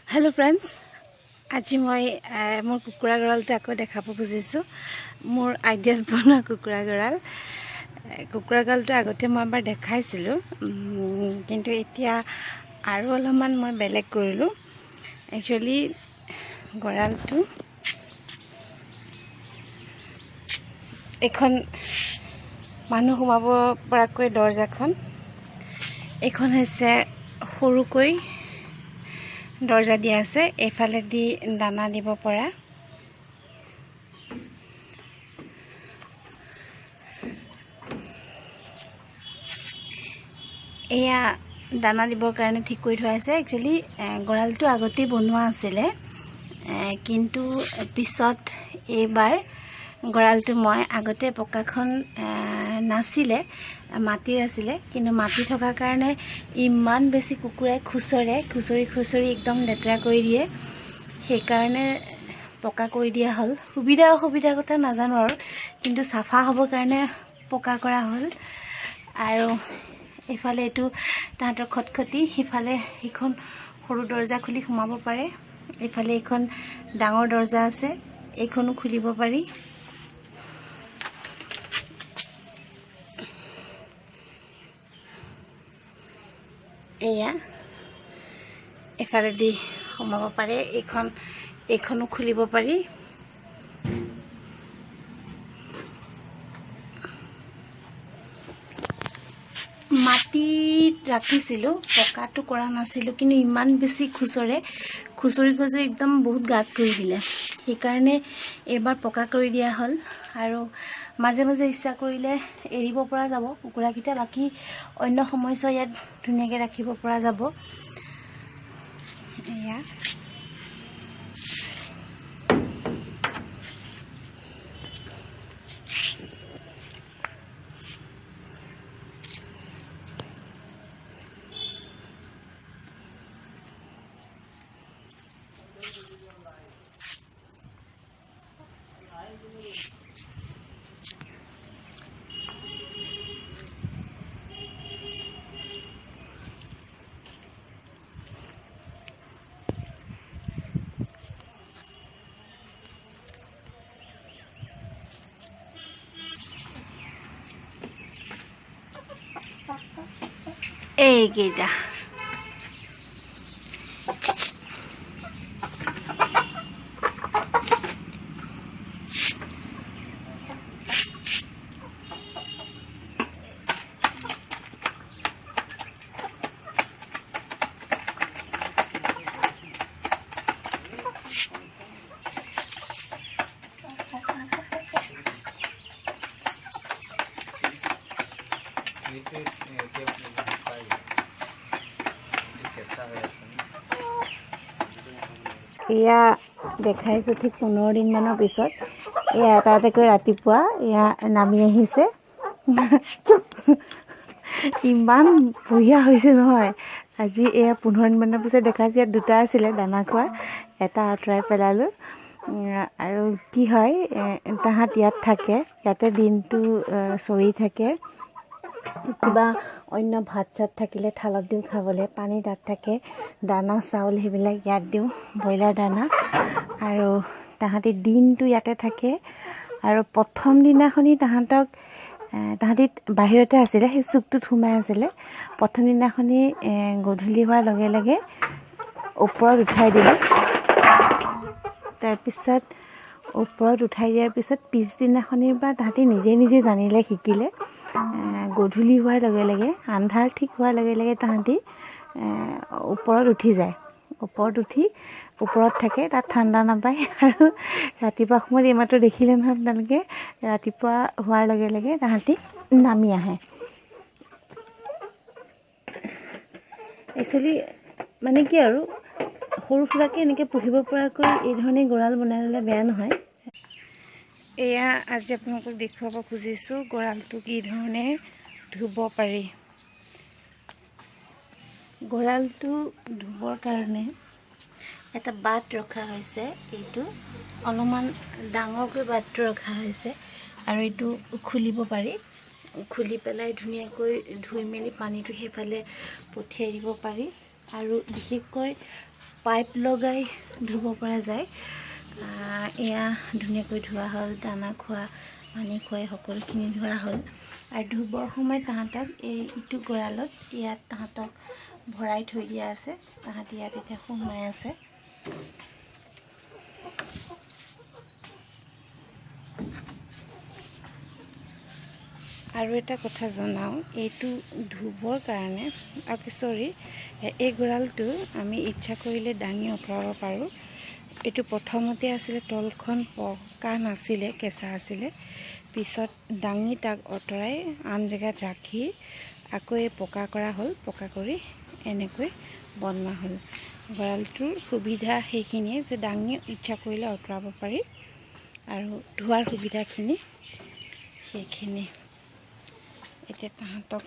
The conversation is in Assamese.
हेलो फ्रेंड्स आज मैं मोर कुकुरा गड़ालटा आको देखाब खुजिছোঁ मोर आइडियात बना कुकुरा गड़ालटा आगते मैं एबार देखाइছিলোঁ किन्तु एतिया आरो अलपमान मैं बेलेग करिলোঁ एक्चुअली गड़ालটো এখন মানুহ সোমাব পৰাকৈ দৰজাখন এখন হৈছে সৰুকৈ দৰজা দিয়া আছে এফালে দি দানা দিব পৰা এয়া দানা দিবৰ কাৰণে ঠিক কৰি থোৱা আছে একচুয়ালি গড়ালটো আগতে বনোৱা আছিল কিন্তু পিছত এবাৰ গড়ালটো মই আগতে পকাখন নাছিলে মাটিৰ আছিল কিন্তু মাটি থকা কাৰণে ইমান বেছি কুকুৰাই খুচৰি একদম লেতেৰা কৰি দিয়ে সেই কাৰণে পকা কৰি দিয়া হল সুবিধা অসুবিধা কথা নাজানো আৰু কিন্তু সাফা হ'ব কাৰণে পকা কৰা হল আৰু এফালে এটো তাহাঁতৰ খটখটি হিফালে হিখন সৰু দৰজা খুলি সোমাব পাৰে এফালে এখন ডাঙৰ দৰজা আছে এইখনো খুলিব পাৰি এয়া এফালে দি সোমাব পাৰে এইখনো খুলিব পাৰি মাটিত ৰাখিছিলোঁ পকাটো কৰা নাছিলোঁ কিন্তু ইমান বেছি খুচৰি একদম বহুত গাত কৰি দিলে সেই কাৰণে এবাৰ পকা কৰি দিয়া হল আৰু মাজে মাজে ইচ্ছা কৰিলে এৰিব পৰা যাব কুকুৰাকিটা বাকি অন্য সময়ত ইয়াত ধুনিয়াকৈ ৰাখিব পৰা যাব এয়া এইকেইটা এয়া দেখাইছো ঠিক 15 দিন মানৰ পিছত এয়া এটাকৈ ৰাতিপুৱা এয়া নামি আহিছে ইমান ভুইয়া হৈছে নহয় আজি এয়া 15 দিন মানৰ পিছত দেখাইছে ইয়াত দুটা আছিল দানা খোৱা এটা আঁতৰাই পেলালো আৰু কি হয় তাহাত ইয়াত থাকে ইয়াতে দিনটো চৰি থাকে কিবা অন্য ভাত চাত থাকিলে থালত দিও খাবলে পানী তাত থাকে দানা চাউল হেবিলাক ইয়াত দিও বয়লাৰ দানা আৰু তাহাঁতি দিনটো ইয়াতে থাকে আৰু প্ৰথম দিনাখনি তাহাঁতি বাহিৰতে আছিল সেই চুকটোত সোমাই আছিল প্ৰথম দিনাখনি গধূলি হোৱাৰ লগে লগে ওপৰত উঠাই দিলে তাৰ পিছত ওপৰত উঠাই দিয়াৰ পিছত পিছদিনাখনিৰ পৰা তাহাঁতি নিজে জানিলে শিকিলে গধূলি হোৱাৰ লগে লগে আন্ধাৰ ঠিক হোৱাৰ লগে লগে তাহাঁতি ওপৰত উঠি যায় ওপৰত উঠি ওপৰত থাকে তাত ঠাণ্ডা নাপায় আৰু ৰাতিপুৱা সময়ত এইমাত্ৰ দেখিলে নহয় আপোনালোকে ৰাতিপুৱা হোৱাৰ লগে লগে তাহাঁতি নামি আহে একচুৱেলি মানে কি আৰু সৰু ফুৰাকে এনেকৈ পুহিব পৰাকৈ এই ধৰণে গড়াল বনাই ল'লে বেয়া নহয় এয়া আজি আপোনালোকক দেখুৱাব খুজিছোঁ গড়ালটো কি ধৰণে ধুব পাৰি গড়ালটো ধুবৰ কাৰণে এটা বাট ৰখা হৈছে এইটো অলপমান ডাঙৰকৈ বাটটো ৰখা হৈছে আৰু এইটো খুলিব পাৰি খুলি পেলাই ধুনীয়াকৈ ধুই মেলি পানীটো হেফালে পঠিয়াই দিব পাৰি আৰু বিশেষকৈ পাইপ লগাই ধুব পৰা যায়। এয়া ধুনীয়াকৈ ধোৱা হ'ল, দানা খোৱা, পানী খুৱাই সকলোখিনি ধোৱা হ'ল। আৰু ধুবৰ সময়ত তাহাঁতক ইটো গঁৰালত ইয়াত তাহাঁতক ভৰাই থৈ দিয়া আছে। তাহাঁতি ইয়াত এতিয়া সোমাই আছে। আৰু এটা কথা জনাওঁ, এইটো ধুবৰ কাৰণে এই গঁৰালটো আমি ইচ্ছা কৰিলে দাঙি আঁতৰাব পাৰোঁ। এইটো প্ৰথমতে আছিলে তলখন পকা নাছিলে, কেঁচা আছিলে। পিছত দাঙি তাক আঁতৰাই আন জেগাত ৰাখি আকৌ এই পকা কৰা হ'ল। পকা কৰি এনেকৈ বনোৱা হ'ল। গঁৰালটোৰ সুবিধা সেইখিনিয়ে যে দাঙি ইচ্ছা কৰিলে আঁতৰাব পাৰি, আৰু ধোৱাৰ সুবিধাখিনি সেইখিনি। এতিয়া তাহাঁতক